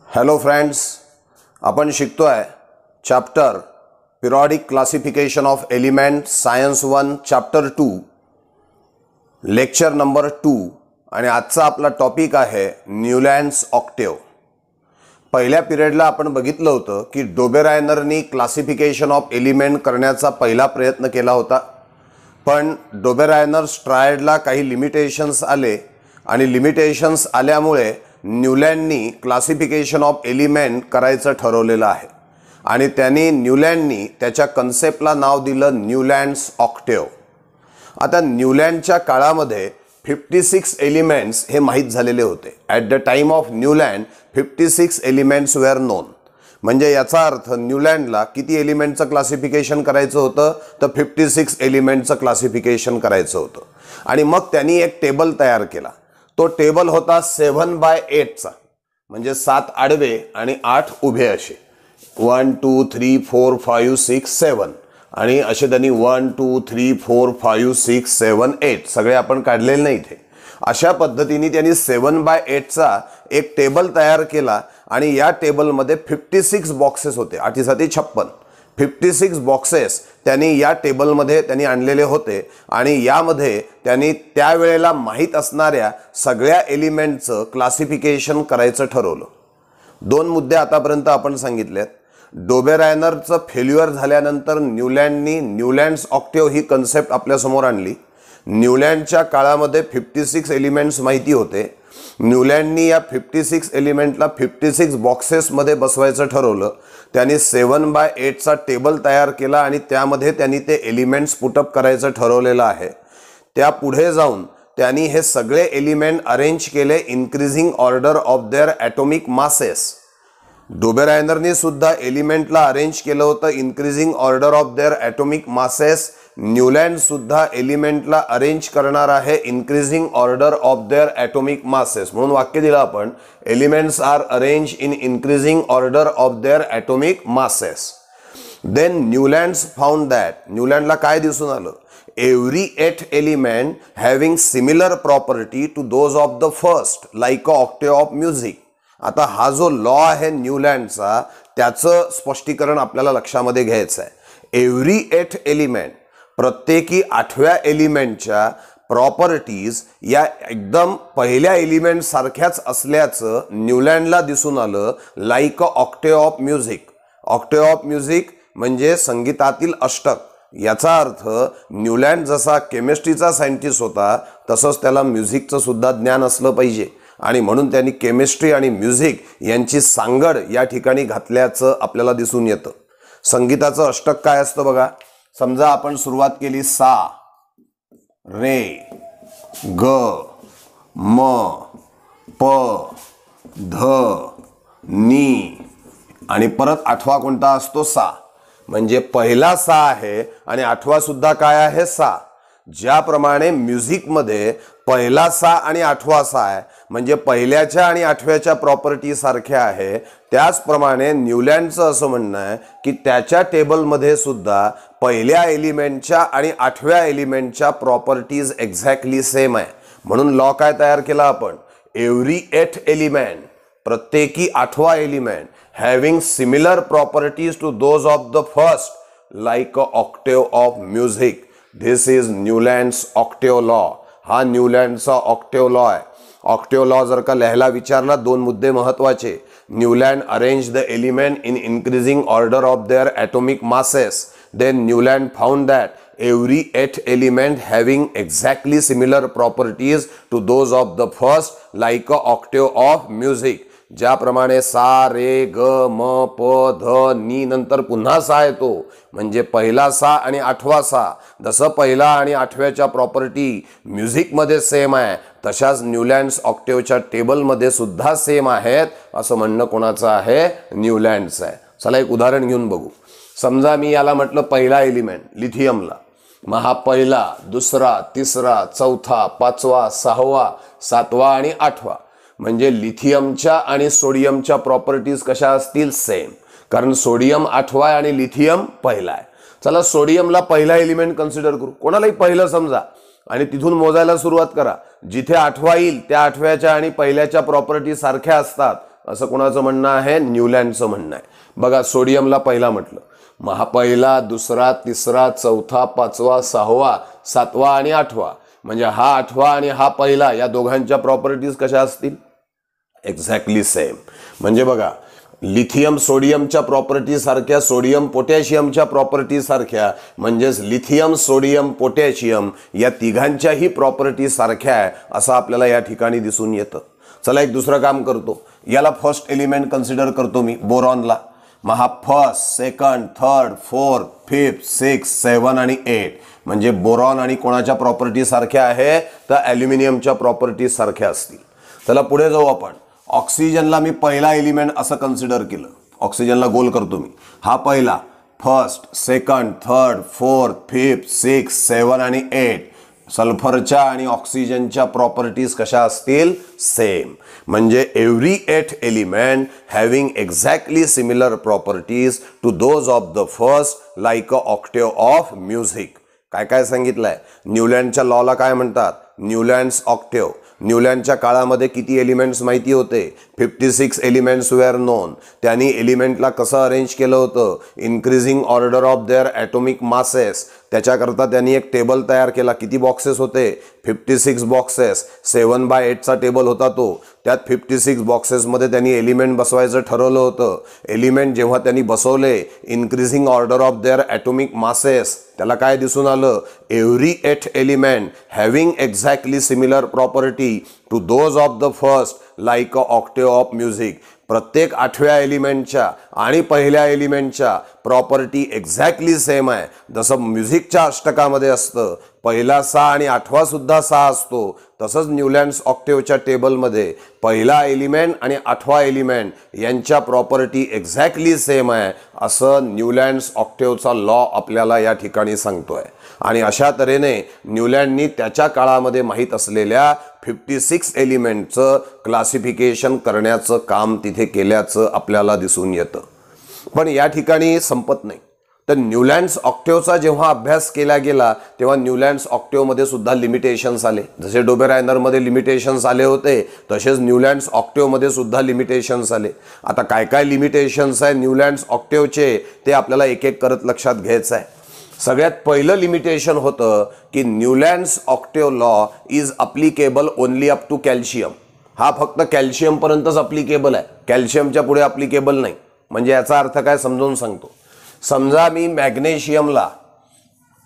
Hello friends, आपण शिकतोय chapter periodic classification of elements science 1 chapter 2 lecture number 2 आणि आजचा आपला टॉपिक आहे न्यूलँड्स ऑक्टेव। पहिल्या पिरियडला आपण बघितलं होतं की डोबेरायनरनी क्लासिफिकेशन ऑफ एलिमेंट करण्याचा पहिला प्रयत्न केला होता, पण डोबेरायनर्स ट्रायडला काही लिमिटेशन्स आले आणि लिमिटेशन्स आल्यामुळे न्यूलँडनी क्लासिफिकेशन ऑफ एलिमेंट करायचं ठरवलेलं आहे आणि त्यांनी न्यूलँडनी त्याच्या कन्सेप्टला नाव दिलं न्यूलँड्स ऑक्टेव। आता न्यूलँडच्या काळामध्ये 56 एलिमेंट्स हे माहीत झालेले होते। At the time of Newland 56 elements were known. म्हणजे याचा अर्थ न्यूलँडला किती एलिमेंटचं क्लासिफिकेशन करायचं होतं तर 56 एलिमेंटचं क्लासिफिकेशन करायचं होतं आणि मग त्यांनी एक टेबल तयार केला। तो टेबल होता 7/8 चा, म्हणजे 7 आडवे आणि 8 उभे असे 1 2 3 4 5 6 7 आणि असे त्यांनी 1 2 3 4 5 6 7 8 सगळे आपण काढलेले नाही इथे। अशा पद्धतीने त्यांनी 7/8 चा एक टेबल तयार केला आणि या टेबलमध्ये 56 बॉक्सेस होते। 8 7 56 56 बॉक्सेस त्यांनी या टेबलमध्ये त्यांनी आणलेले होते आणि यामध्ये त्यांनी त्यावेळेला माहीत असणाऱ्या सगळ्या एलिमेंटचं क्लासिफिकेशन करायचं ठरवलं। दोन मुद्दे आतापर्यंत आपण सांगितलेत। डोबेरायनरचं फेल्युअर झाल्यानंतर न्यूलँडनी न्यूलँड्स ऑक्टेव ही कन्सेप्ट आपल्यासमोर आणली। न्यूलँडच्या काळामध्ये 56 एलिमेंट्स माहिती होते। न्यूलँडनी या 56 एलिमेंटला 56 बॉक्सेसमध्ये बसवायचं ठरवलं। त्यांनी 7/8 चा टेबल तयार केला आणि त्यामध्ये त्यांनी ते एलिमेंट्स पुटअप करायचं ठरवलेलं आहे। त्या पुढे जाऊन त्यांनी हे सगळे एलिमेंट अरेंज केले increasing order of their atomic masses. डोबेरायनरनी सुद्धा एलिमेंटला अरेंज केलं होतं increasing order of their atomic masses. Newland सुद्धा एलिमेंटला अरेंज करणार आहे increasing order of their atomic masses. म्हणून वाक्य दिलं आपण elements are arrange in increasing order of their atomic masses. Then Newlands found that, न्यूलँडला काय दिसून आलं, every 8 element having similar property to those of the first like a octave of music. आता हा जो लॉ आहे न्यूलँडचा त्याचं स्पष्टीकरण आपल्याला लक्षामध्ये घ्यायचं आहे। एव्हरी 8 एलिमेंट, प्रत्येकी 8व्या एलिमेंटच्या प्रॉपर्टीज या एकदम पहिल्या एलिमेंट सारख्याच असल्याचं न्यूलँडला दिसून आलं like a octave of music. Octave of music म्हणजे संगीतातील अष्टक। याचा अर्थ न्यूलँड जसा केमिस्ट्रीचा सायंटिस्ट होता तसंच त्याला म्युझिकचं सुद्धा ज्ञान असलं पाहिजे आणि म्हणून त्यांनी केमिस्ट्री आणि म्युझिक यांची सांगड या ठिकाणी घातल्याचं आपल्याला दिसून येतं। संगीताचं अष्टक काय असतं बघा, समजा आपण सुरुवात केली सा रे ग म प ध नी आणि परत 8वा कोणता असतो सा, म्हणजे पहिला सा आहे आणि 8वा सुद्धा काय आहे सा। ज्याप्रमाणे म्युझिकमध्ये पहिला सा आणि 8वा सा आहे म्हणजे पहिल्याच्या आणि 8व्याच्या प्रॉपर्टी सारख्या आहे, त्याचप्रमाणे न्यूलँडचं असं म्हणणं आहे की त्याच्या टेबलमध्ये सुद्धा पहिल्या एलिमेंटच्या आणि 8व्या एलिमेंटच्या प्रॉपर्टीज एक्झॅक्टली सेम आहे। म्हणून लॉ काय तयार केला आपण, एव्हरी 8 एलिमेंट, प्रत्येकी 8वा element having similar properties to those of the first like a octave of music. This is Newlands octave law. हा न्यूलँडचा ऑक्टेव लॉ आहे। ऑक्टेव लॉ जर का लिहायला विचारला, दोन मुद्दे महत्त्वाचे, Newland arrange the element in increasing order of their atomic masses. Then Newland found that every 8 element having exactly similar properties to those of the first like a octave of music। ज्याप्रमाणे सा रे ग म प ध नी नंतर पुन्हा सा येतो म्हणजे पहिला सा आणि 8वा सा, जसं पहिला आणि 8व्याच्या प्रॉपर्टी म्युझिकमध्ये सेम आहे तशाच न्यूलँड्स ऑक्टेवच्या टेबलमध्ये सुद्धा सेम आहेत असं म्हणणं कोणाचं आहे, न्यूलँड्स आहे। चला एक उदाहरण घेऊन बघू। समजा मी याला म्हटलं पहिला एलिमेंट लिथियमला, मग हा पहिला, दुसरा, तिसरा, चौथा, 5वा, 6वा, 7वा आणि 8वा, म्हणजे लिथियमच्या आणि सोडियमच्या प्रॉपर्टीज कशा असतील, सेम, कारण सोडियम 8वा आहे आणि लिथियम पहिला आहे। चला सोडियमला पहिला एलिमेंट कन्सिडर करू, कोणालाही पहिलं समजा आणि तिथून मोजायला सुरुवात करा। जिथे 8वा येईल त्या 8व्याच्या आणि पहिल्याच्या प्रॉपर्टी सारख्या असतात असं कोणाचं म्हणणं आहे? न्यूलँडचं म्हणणं आहे. बघा, सोडियमला पहिला म्हटलं, मग हा पहिला, दुसरा, तिसरा, चौथा, पाचवा, सहावा, सातवा आणि आठवा. म्हणजे हा आठवा आणि हा पहिला या दोघांच्या प्रॉपर्टीज कशा असतील? Exactly same. म्हणजे बघा, लिथियम सोडियमच्या प्रॉपर्टी सारख्या, सोडियम पोटॅशियमच्या प्रॉपर्टी सारख्या, म्हणजेच लिथियम सोडियम पोटॅशियम या तिघांच्याही प्रॉपर्टी सारख्या आहे असं आपल्याला या ठिकाणी दिसून येतं. चला एक दुसरं काम करतो, याला फर्स्ट एलिमेंट कन्सिडर करतो मी, बोरॉनला. मग हा first, second, third, fourth, fifth, six, 7 आणि 8 म्हणजे बोरॉन आणि कोणाच्या प्रॉपर्टी सारख्या आहे? तर ॲल्युमिनियमच्या प्रॉपर्टी सारख्या असतील. चला पुढे जाऊ आपण. ऑक्सिजनला मी पहिला एलिमेंट असं कन्सिडर केलं, ऑक्सिजनला गोल करतो मी. हा पहिला, first, second, third, fourth, fifth, six, 7 आणि 8. सल्फरच्या आणि ऑक्सिजनच्या प्रॉपर्टीज कशा असतील? सेम. म्हणजे every 8 element having exactly similar properties to those of the first, like a octave of music. काय काय सांगितलंय? न्यूलँडच्या लॉला काय म्हणतात? Newlands Octave. न्यूलँडच्या काळामध्ये किती एलिमेंट्स माहिती होते? 56 एलिमेंट्स वेअर नोन. त्यांनी एलिमेंटला कसं अरेंज केलं होतं? Increasing order of their atomic masses. त्याच्याकरता त्यांनी एक टेबल तयार केला. किती बॉक्सेस होते? 56 बॉक्सेस. 7/8चा टेबल होता तो. त्यात 56 बॉक्सेसमध्ये त्यांनी एलिमेंट बसवायचं ठरवलं होतं. एलिमेंट जेव्हा त्यांनी बसवले, increasing order of their atomic masses, त्याला काय दिसून आलं? Every 8 element having exactly similar property to those of the first, like a octave of music. प्रत्येक 8व्या एलिमेंटच्या आणि पहिल्या एलिमेंटच्या प्रॉपर्टी एक्झॅक्टली सेम आहे. जसं म्युझिकच्या अष्टकामध्ये असतं, पहिला 6 आणि 8वा सुद्धा 6 असतो, तसंच न्यूलँड्स ऑक्टेवच्या टेबलमध्ये पहिला एलिमेंट आणि 8वा एलिमेंट यांच्या प्रॉपर्टी एक्झॅक्टली सेम आहे असं न्यूलँड्स ऑक्टेवचा लॉ आपल्याला या ठिकाणी सांगतोय. आणि अशा तऱ्हेने न्यूलँडनी त्याच्या काळामध्ये माहीत असलेल्या 56 एलिमेंटचं क्लासिफिकेशन करण्याचं काम तिथे केल्याचं आपल्याला दिसून येतं. पण या ठिकाणी संपत नाही. तर न्यूलँड्स ऑक्टेवचा जेव्हा अभ्यास केला गेला तेव्हा न्यूलँड्स ऑक्टेवमध्ये सुद्धा लिमिटेशन्स आले. जसे डोबेरायनरमध्ये लिमिटेशन्स आले होते, तसेच न्यूलँड्स ऑक्टेवमध्ये सुद्धा लिमिटेशन्स आले. आता काय काय लिमिटेशन्स आहे न्यूलँड्स ऑक्टेवचे ते आपल्याला एक एक करत लक्षात घ्यायचं आहे. सगळ्यात पहिलं लिमिटेशन होतं की Newlands octave law is applicable only up to calcium. हा फक्त कॅल्शियमपर्यंतच अप्लिकेबल आहे, कॅल्शियमच्या पुढे अप्लिकेबल नाही. म्हणजे याचा अर्थ काय समजावून सांगतो. समजा मी मॅग्नेशियमला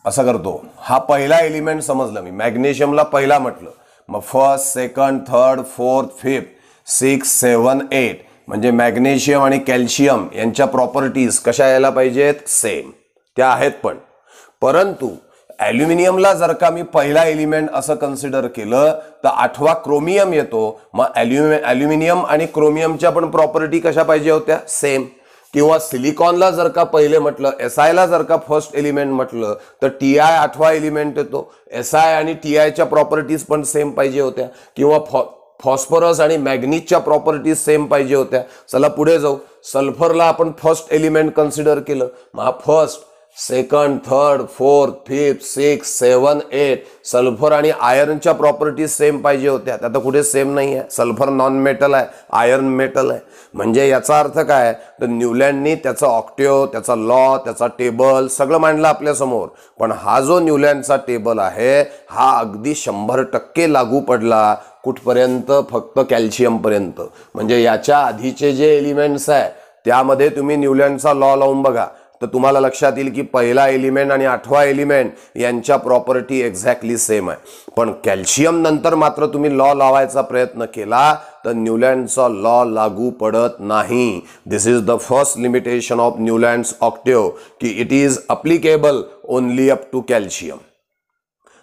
असं करतो, हा पहिला एलिमेंट समजलं मी, मॅग्नेशियमला पहिला म्हटलं, मग first, second, third, fourth, fifth, 6, 7, 8 म्हणजे मॅग्नेशियम आणि कॅल्शियम यांच्या प्रॉपर्टीज कशा यायला पाहिजेत? सेम. त्या आहेत. परंतु ॲल्युमिनियमला जर का मी पहिला एलिमेंट असं कन्सिडर केलं तर 8वा क्रोमियम येतो. मग ॲल्युमिनियम आणि क्रोमियमच्या पण प्रॉपर्टी कशा पाहिजे होत्या? सेम. किंवा सिलिकॉनला जर का पहिले म्हटलं, Siला जर का फर्स्ट एलिमेंट म्हटलं तर Ti 8वा एलिमेंट येतो. Si आणि Tiच्या प्रॉपर्टीज पण सेम पाहिजे होत्या. किंवा फॉस्फरस आणि मॅग्नीजच्या प्रॉपर्टीज सेम पाहिजे होत्या. चला पुढे जाऊ. सल्फरला आपण फर्स्ट एलिमेंट कन्सिडर केलं, मग first, second, third, fourth, fifth, 6, 7, 8 sulphur आणि आयर्नच्या प्रॉपर्टीज सेम पाहिजे होत्या. आता कुठे सेम नाही आहे. सल्फर नॉन मेटल आहे, आयर्न मेटल आहे. म्हणजे याचा अर्थ काय? तर न्यूलँडनी त्याचा ऑक्टेव, त्याचा लॉ, त्याचा टेबल सगळं मांडलं आपल्या समोर. पण हा जो न्यूलँडचा टेबल आहे हा अगदी 100% लागू पडला कुठपर्यंत? फक्त कॅल्शियमपर्यंत. म्हणजे याच्या आधीचे जे एलिमेंट्स आहे त्यामध्ये तुम्ही न्यूलँडचा लॉ लावून बघा तर तुम्हाला लक्षात येईल की पहिला एलिमेंट आणि 8वा एलिमेंट यांच्या प्रॉपर्टी एक्झॅक्टली सेम आहे. पण कॅल्शियम नंतर मात्र तुम्ही लॉ लावायचा प्रयत्न केला तर न्यूलँडचा लॉ लागू पडत नाही. This is the first limitation of Newlands octave की it is applicable only up to calcium.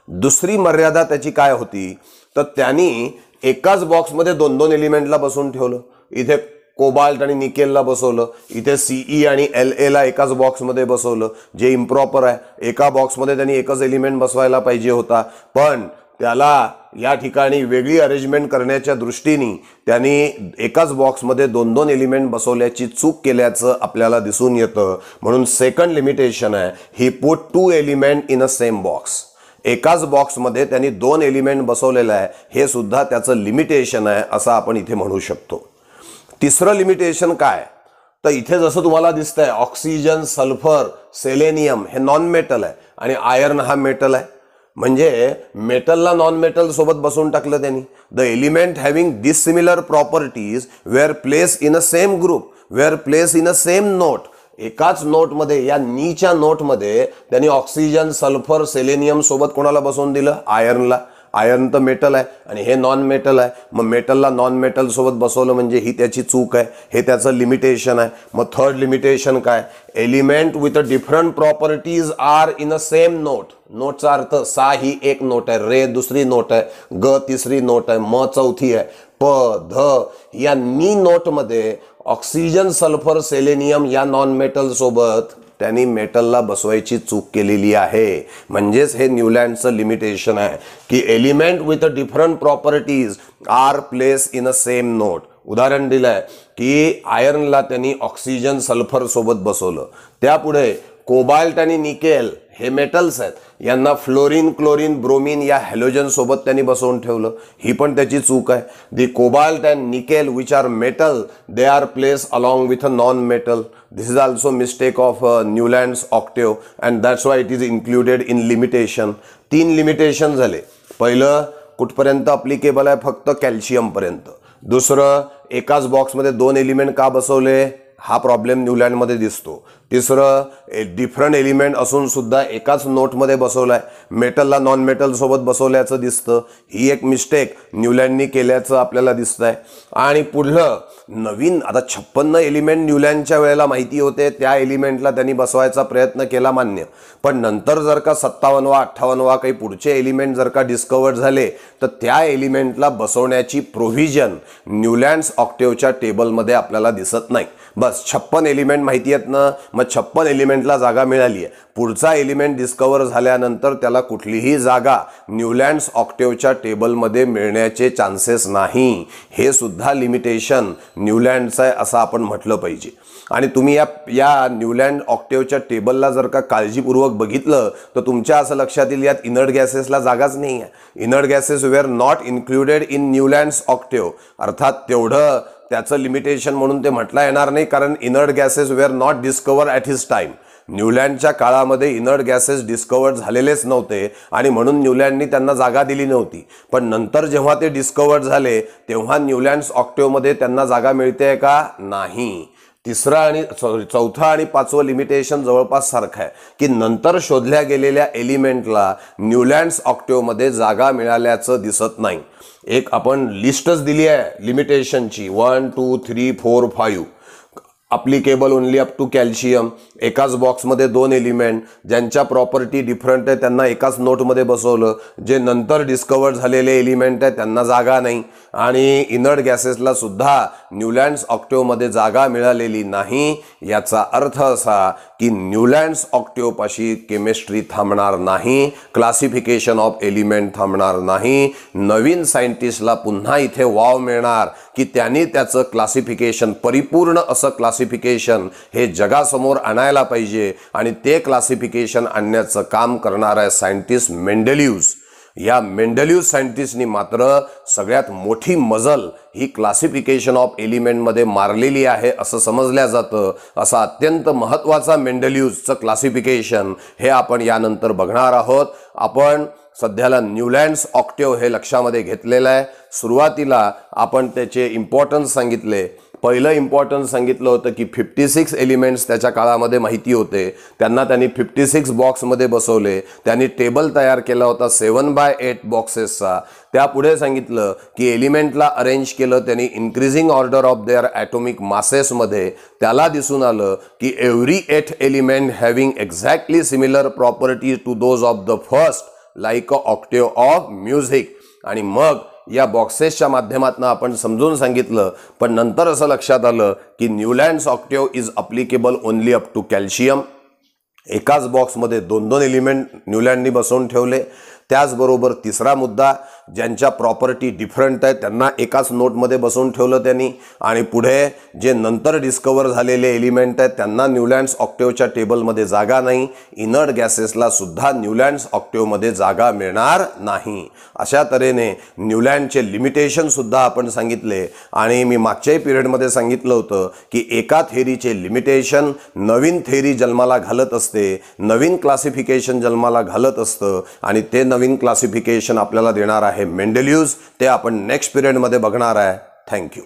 दुसरी मर्यादा त्याची काय होती तर त्यांनी एकाच बॉक्समध्ये 2-2 एलिमेंटला बसवून ठेवलं. इथे कोबाल्ट आणि निकेलला बसवलं, इथे Ce आणि La एकाच बॉक्समध्ये बसवलं, जे इम्प्रॉपर आहे. एका बॉक्समध्ये त्यांनी एकच एलिमेंट बसवायला पाहिजे होता, पण त्याला या ठिकाणी वेगळी अरेंजमेंट करण्याच्या दृष्टीने त्यांनी एकाच बॉक्समध्ये 2-2 एलिमेंट बसवल्याची चूक केल्याचं आपल्याला दिसून येतं. म्हणून सेकंड लिमिटेशन आहे ही put 2 element in a same box. एकाच बॉक्समध्ये त्यांनी 2 एलिमेंट बसवलेलं आहे, हे सुद्धा त्याचं लिमिटेशन आहे असं आपण इथे म्हणू शकतो. तिसरं लिमिटेशन काय, तर इथे जसं तुम्हाला दिसतंय ऑक्सिजन, सल्फर, सेलेनियम हे नॉन मेटल आहे आणि आयर्न हा मेटल आहे. म्हणजे मेटलला नॉन मेटल सोबत बसवून टाकलं त्यांनी. The element having dissimilar properties were place in a same group, were place in a same note. एकाच नोटमध्ये, या नीच्या नोटमध्ये त्यांनी ऑक्सिजन, सल्फर, सेलेनियम सोबत कोणाला बसवून दिलं? आयर्नला. आयर्न तर मेटल आहे आणि हे नॉन मेटल आहे. मग मेटलला नॉन मेटल सोबत बसवलं म्हणजे ही त्याची चूक आहे, हे त्याचं लिमिटेशन आहे. मग थर्ड लिमिटेशन काय? Element with a different properties are in a same note. नोटचा अर्थ सा ही एक नोट आहे, रे दुसरी नोट आहे, ग तिसरी नोट आहे, म चौथी आहे, प ध या नी नोटमध्ये ऑक्सिजन, सल्फर, सेलेनियम या नॉन मेटल सोबत त्यांनी मेटलला बसवायची चूक केलेली आहे. म्हणजेच हे न्यूलँडचं लिमिटेशन आहे की element with a different properties are place in a same note. उदाहरण दिलंय की आयर्नला त्यांनी ऑक्सिजन, सल्फर सोबत बसवलं. त्यापुढे कोबाल्ट आणि निकेल हे मेटल्स आहेत, यांना फ्लोरीन, क्लोरीन, ब्रोमीन या हॅलोजन सोबत त्यांनी बसवून ठेवलं. ही पण त्याची चूक आहे. The cobalt and nickel which are metal they are place along with a non metal. This is also mistake of Newlands octave and that's why it is included in limitation. 3 limitation झाले. पहिलं कुठपर्यंत applicable आहे? फक्त कॅल्शियमपर्यंत. दुसरं एकाच बॉक्समध्ये 2 element का बसवले? हा प्रॉब्लेम न्यूलँडमध्ये दिसतो. तिसरं डिफरंट एलिमेंट असून सुद्धा एकाच नोटमध्ये बसवलाय, मेटलला नॉन मेटल सोबत बसवल्याचं दिसतं. ही एक मिस्टेक न्यूलँडनी केल्याचं आपल्याला दिसतंय. आणि पुढलं नवीन आता 56 एलिमेंट न्यूलँडच्या वेळेला माहिती होते, त्या एलिमेंटला त्यांनी बसवायचा प्रयत्न केला मान्य. पण नंतर जर का 57वा 58वा काही पुढचे एलिमेंट जर का डिस्कवर्ड झाले तर त्या एलिमेंटला बसवण्याची प्रोव्हिजन न्यूलँड्स ऑक्टेवच्या टेबलमध्ये आपल्याला दिसत नाही. बस 56 एलिमेंट माहिती आहेत ना, मग 56 एलिमेंटला जागा मिळाली आहे. पुढचा एलिमेंट डिस्कवर झाल्यानंतर त्याला कुठलीही जागा न्यूलँड्स ऑक्टेवच्या टेबलमध्ये मिळण्याचे चान्सेस नाही. हे सुद्धा लिमिटेशन न्यूलँडचं आहे असं आपण म्हटलं पाहिजे. आणि तुम्ही या न्यूलँड ऑक्टेवच्या टेबलला जर का काळजीपूर्वक बघितलं तर तुमच्या असं लक्षात येईल यात इनर्ट गॅसेसला जागाच नाही आहे. Inert gases were not included in Newlands Octave. अर्थात तेवढं त्याचं लिमिटेशन म्हणून ते म्हटलं येणार नाही, कारण inert gases were not discover at his time. न्यूलँडच्या काळामध्ये इनर्ट गॅसेस डिस्कवर्ड झालेलेच नव्हते आणि म्हणून न्यूलँडनी त्यांना जागा दिली नव्हती. पण नंतर जेव्हा ते डिस्कवर्ड झाले तेव्हा न्यूलँड्स ऑक्टेवमध्ये त्यांना जागा मिळते का? नाही. चौथं आणि 5वं लिमिटेशन जवळपास सारखं आहे की नंतर शोधल्या गेलेल्या एलिमेंटला न्यूलँड्स ऑक्टेवमध्ये जागा मिळाल्याचं दिसत नाही. एक आपण लिस्टच दिली आहे लिमिटेशनची, 1 2 3 4 5. Applicable only up to calcium. एकाच बॉक्समध्ये 2 एलिमेंट ज्यांच्या प्रॉपर्टी डिफरंट आहे त्यांना एकाच नोटमध्ये बसवलं. जे नंतर डिस्कवर्ड झालेले एलिमेंट आहे त्यांना जागा नाही. आणि इनर्ट गॅसेसला सुद्धा न्यूलँड्स ऑक्टेवमध्ये जागा मिळालेली नाही. याचा अर्थ असा की न्यूलँड्स ऑक्टेवपाशी केमिस्ट्री थांबणार नाही, क्लासिफिकेशन ऑफ एलिमेंट थांबणार नाही. नवीन सायंटिस्टला पुन्हा इथे वाव मिळणार की त्यांनी त्याचं क्लासिफिकेशन, परिपूर्ण असं क्लासिफिकेशन हे जगासमोर आणायला पाहिजे. आणि ते क्लासिफिकेशन आणण्याचं काम करणारा आहे सायंटिस्ट मेंडेलिव्ज. या मेंडेलिव्ह सायंटिस्टनी मात्र सगळ्यात मोठी मजल ही क्लासिफिकेशन ऑफ एलिमेंटमध्ये मारलेली आहे असं समजल्या जातं. असा अत्यंत महत्त्वाचा मेंडेलिव्हचं क्लासिफिकेशन हे आपण यानंतर बघणार आहोत. आपण सध्याला न्यूलँड्स ऑक्टेव हे लक्षामध्ये घेतलेलं आहे. सुरुवातीला आपण त्याचे इम्पॉर्टन्स सांगितले. पहिलं इम्पॉर्टन्स सांगितलं होतं की 56 एलिमेंट्स त्याच्या काळामध्ये माहिती होते, त्यांना त्यांनी 56 बॉक्समध्ये बसवले. त्यांनी टेबल तयार केला होता 7x8 बॉक्सेसचा. त्यापुढे सांगितलं की एलिमेंटला अरेंज केलं त्यांनी increasing order of their atomic मासेसमध्ये. त्याला दिसून आलं की every 8 element having exactly similar property to those of the first, like a octave of music. आणि मग या बॉक्सेसच्या माध्यमातून आपण समजून सांगितलं. पण नंतर असं लक्षात आलं की Newlands octave is applicable only up to calcium. एकाच बॉक्समध्ये 2-2 एलिमेंट न्यूलँडनी बसवून ठेवले. त्याचबरोबर तिसरा मुद्दा, ज्यांच्या प्रॉपर्टी डिफरंट आहेत त्यांना एकाच नोटमध्ये बसवून ठेवलं त्यांनी, आणि पुढे जे नंतर डिस्कवर झालेले एलिमेंट आहेत त्यांना न्यूलँड्स ऑक्टेव्हच्या टेबलमध्ये जागा नाही, इनर्ट गॅसेसला सुद्धा न्यूलँड्स ऑक्टेव्हमध्ये जागा मिळणार नाही. अशा तऱ्हेने न्यूलँडचे लिमिटेशन सुद्धा आपण सांगितले, आणि मी मागच्याही पिरियडमध्ये सांगितलं होतं की एका थेरीचे लिमिटेशन नवीन थेरी जन्माला घालत असते, नवीन क्लासिफिकेशन जन्माला घालत असतं, आणि ते नवीन क्लासिफिकेशन आपल्याला देणार आहे मेंडेलिव्ह्ज. ते आपण नेक्स्ट पिरियडमध्ये बघणार आहे. थँक्यू.